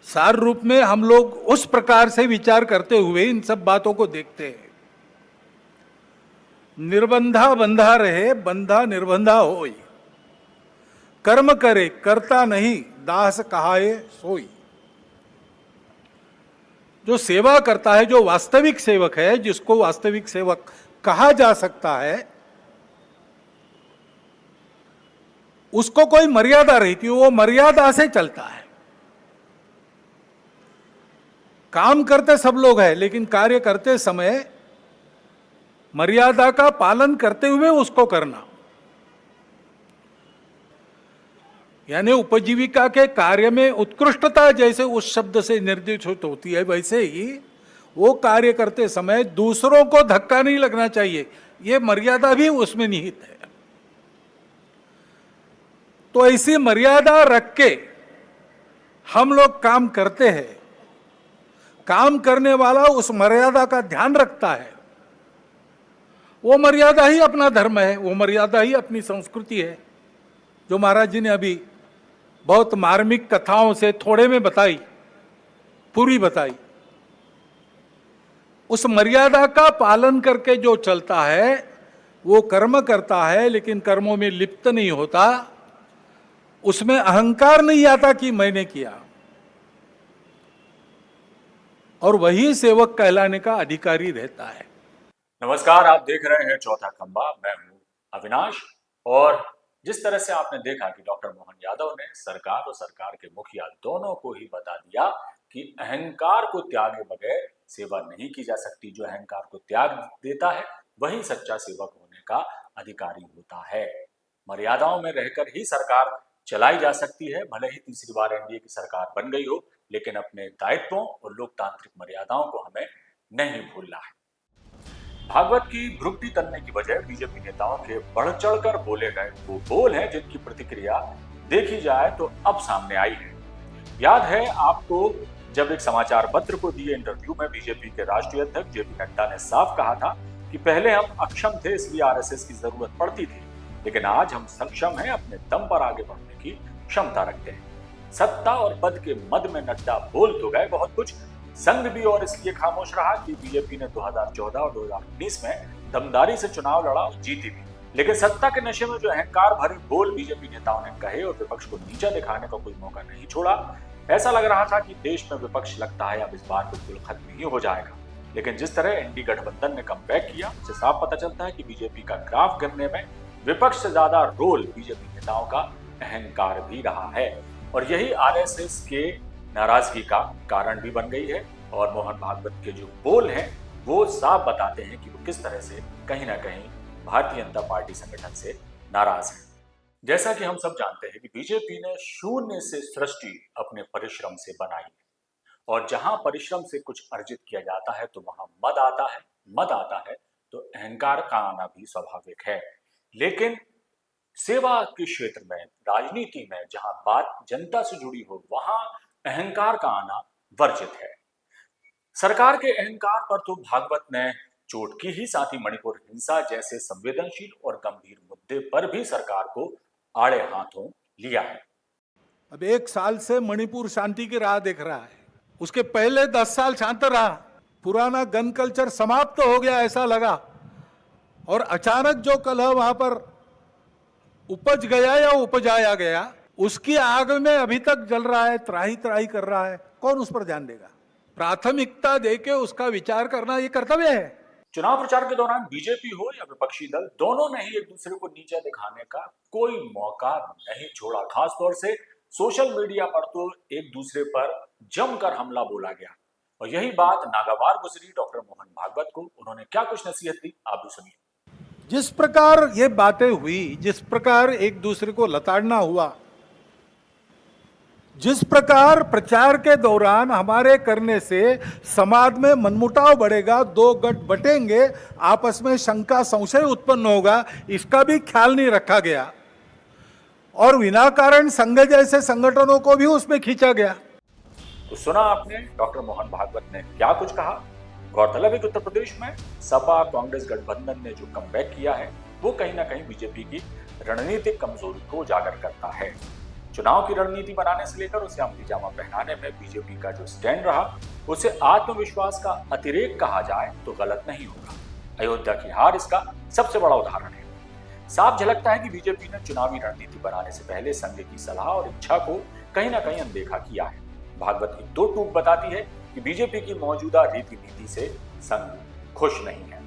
सार रूप में हम लोग उस प्रकार से विचार करते हुए इन सब बातों को देखते हैं। निर्बंधा बंधा रहे, बंधा निर्बंधा होई। कर्म करे करता नहीं, दास कहाए सोई। जो सेवा करता है, जो वास्तविक सेवक है, जिसको वास्तविक सेवक कहा जा सकता है, उसको कोई मर्यादा रहती, वो मर्यादा से चलता है। काम करते सब लोग हैं, लेकिन कार्य करते समय मर्यादा का पालन करते हुए उसको करना, यानी उपजीविका के कार्य में उत्कृष्टता जैसे उस शब्द से निर्देशित होती है, वैसे ही वो कार्य करते समय दूसरों को धक्का नहीं लगना चाहिए, ये मर्यादा भी उसमें निहित है। तो ऐसी मर्यादा रख के हम लोग काम करते हैं। काम करने वाला उस मर्यादा का ध्यान रखता है, वो मर्यादा ही अपना धर्म है, वो मर्यादा ही अपनी संस्कृति है, जो महाराज जी ने अभी बहुत मार्मिक कथाओं से थोड़े में बताई, पूरी बताई। उस मर्यादा का पालन करके जो चलता है वो कर्म करता है, लेकिन कर्मों में लिप्त नहीं होता, उसमें अहंकार नहीं आता कि मैंने किया, और वही सेवक कहलाने का अधिकारी रहता है। नमस्कार, आप देख रहे हैं चौथा खंबा। मैं हूं अविनाश। और जिस तरह से आपने देखा कि डॉक्टर मोहन यादव ने सरकार और सरकार के मुखिया दोनों को ही बता दिया कि अहंकार को त्यागे बगैर सेवा नहीं की जा सकती। जो अहंकार को त्याग देता है वही सच्चा सेवक होने का अधिकारी होता है। मर्यादाओं में रहकर ही सरकार चलाई जा सकती है। भले ही तीसरी बार एनडीए की सरकार बन गई हो, लेकिन अपने दायित्वों और लोकतांत्रिक मर्यादाओं को हमें नहीं भूलना है। भागवत की भ्रुकुटी तनने की वजह बीजेपी नेताओं के बढ़ चढ़कर बोले गए वो बोल हैं, जिनकी प्रतिक्रिया देखी जाए तो अब सामने आई है। याद है आपको, जब एक समाचार पत्र को दिए इंटरव्यू में बीजेपी के राष्ट्रीय अध्यक्ष जेपी नड्डा ने साफ कहा था कि पहले हम अक्षम थे, इसलिए आरएसएस की जरूरत पड़ती थी, लेकिन आज हम सक्षम हैं, अपने दम पर आगे बढ़ने की क्षमता रखते हैं। सत्ता और पद के मद में नड्डा बोल तो गए बहुत कुछ, संघ भी और इसलिए खामोश रहा कि बीजेपी ने 2014 और 2019 में दमदारी से चुनाव लड़ा और जीती भी। लेकिन सत्ता के नशे में जो अहंकार भरे बोल बीजेपी नेताओं ने कहे और विपक्ष को नीचा दिखाने का कोई मौका नहीं छोड़ा। ऐसा लग रहा था कि देश में विपक्ष लगता है अब इस बार बिल्कुल खत्म ही हो जाएगा। लेकिन जिस तरह एनडी गठबंधन ने कमबैक किया, उससे साफ पता चलता है कि बीजेपी का ग्राफ गिरने में विपक्ष से ज्यादा रोल बीजेपी नेताओं का अहंकार भी रहा है, और यही आरएसएस के नाराजगी का कारण भी बन गई है। और मोहन भागवत के जो बोल हैं वो साफ बताते हैं कि वो किस तरह से कहीं ना कहीं भारतीय जनता पार्टी संगठन से नाराज है। जैसा कि हम सब जानते हैं कि बीजेपी ने शून्य से सृष्टि अपने परिश्रम से बनाई है, और जहां परिश्रम से कुछ अर्जित किया जाता है तो वहां मद आता है। मद आता है तो अहंकार का आना भी स्वाभाविक है। लेकिन सेवा के क्षेत्र में, राजनीति में, जहां बात जनता से जुड़ी हो, वहां अहंकार का आना वर्जित है। सरकार के अहंकार पर तो भागवत ने चोट की ही, साथ ही मणिपुर हिंसा जैसे संवेदनशील और गंभीर मुद्दे पर भी सरकार को आड़े हाथों लिया है। अब 1 साल से मणिपुर शांति की राह देख रहा है, उसके पहले 10 साल शांत रहा, पुराना गन कल्चर समाप्त हो गया ऐसा लगा, और अचानक जो कलह वहां पर उपज गया या उपजाया गया, उसकी आग में अभी तक जल रहा है, त्राही त्राही कर रहा है। कौन उस पर ध्यान देगा? प्राथमिकता देके उसका विचार करना ये कर्तव्य है। चुनाव प्रचार के दौरान बीजेपी हो या विपक्षी दल, दोनों ने ही एक दूसरे को नीचा दिखाने का कोई मौका नहीं छोड़ा। खासतौर से सोशल मीडिया पर तो एक दूसरे पर जमकर हमला बोला गया, और यही बात नागवार गुजरी डॉक्टर मोहन भागवत को। उन्होंने क्या कुछ नसीहत दी, आप भी सुनिए। जिस प्रकार ये बातें हुई, जिस प्रकार एक दूसरे को लताड़ना हुआ, जिस प्रकार प्रचार के दौरान हमारे करने से समाज में मनमुटाव बढ़ेगा, 2 गठ बटेंगे, आपस में शंका संशय उत्पन्न होगा, इसका भी ख्याल नहीं रखा गया, और विनाकारण संघ जैसे संगठनों को भी उसमें खींचा गया। तो सुना आपने डॉक्टर मोहन भागवत ने क्या कुछ कहा। गौरतलब है कि उत्तर प्रदेश में सपा कांग्रेस गठबंधन ने जो कमबैक किया है वो कहीं ना कहीं बीजेपी की रणनीतिक कमजोरी को उजागर करता है। चुनाव की रणनीति बनाने से लेकर उसे अमली जामा पहनाने में बीजेपी का जो स्टैंड रहा, उसे आत्मविश्वास का अतिरेक कहा जाए तो गलत नहीं होगा। अयोध्या की हार इसका सबसे बड़ा उदाहरण है। साफ झलकता है कि बीजेपी ने चुनावी रणनीति बनाने से पहले संघ की सलाह और इच्छा को कहीं ना कहीं अनदेखा किया है। भागवत की 2 टूक बताती है कि बीजेपी की मौजूदा रीति नीति से संघ खुश नहीं है।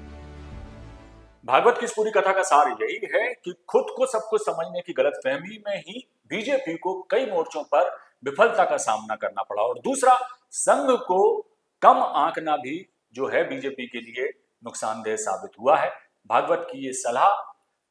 भागवत की इस पूरी कथा का सार यही है कि खुद को सब कुछ समझने की गलतफहमी में ही बीजेपी को कई मोर्चों पर विफलता का सामना करना पड़ा, और दूसरा, संघ को कम आंकना भी जो है बीजेपी के लिए नुकसानदेह साबित हुआ है। भागवत की ये सलाह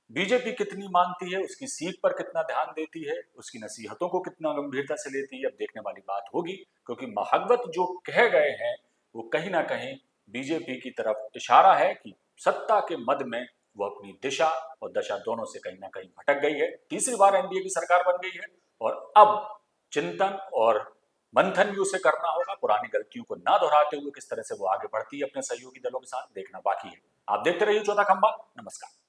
बीजेपी कितनी मानती है, उसकी सीख पर कितना ध्यान देती है, उसकी नसीहतों को कितना गंभीरता से लेती है, अब देखने वाली बात होगी। क्योंकि भागवत जो कह गए हैं वो कहीं ना कहीं बीजेपी की तरफ इशारा है कि सत्ता के मद में वो अपनी दिशा और दशा दोनों से कहीं ना कहीं भटक गई है। तीसरी बार एनडीए की सरकार बन गई है और अब चिंतन और मंथन भी उसे करना होगा। पुरानी गलतियों को ना दोहराते हुए किस तरह से वो आगे बढ़ती है अपने सहयोगी दलों के साथ, देखना बाकी है। आप देखते रहिए चौथा खंबा। नमस्कार।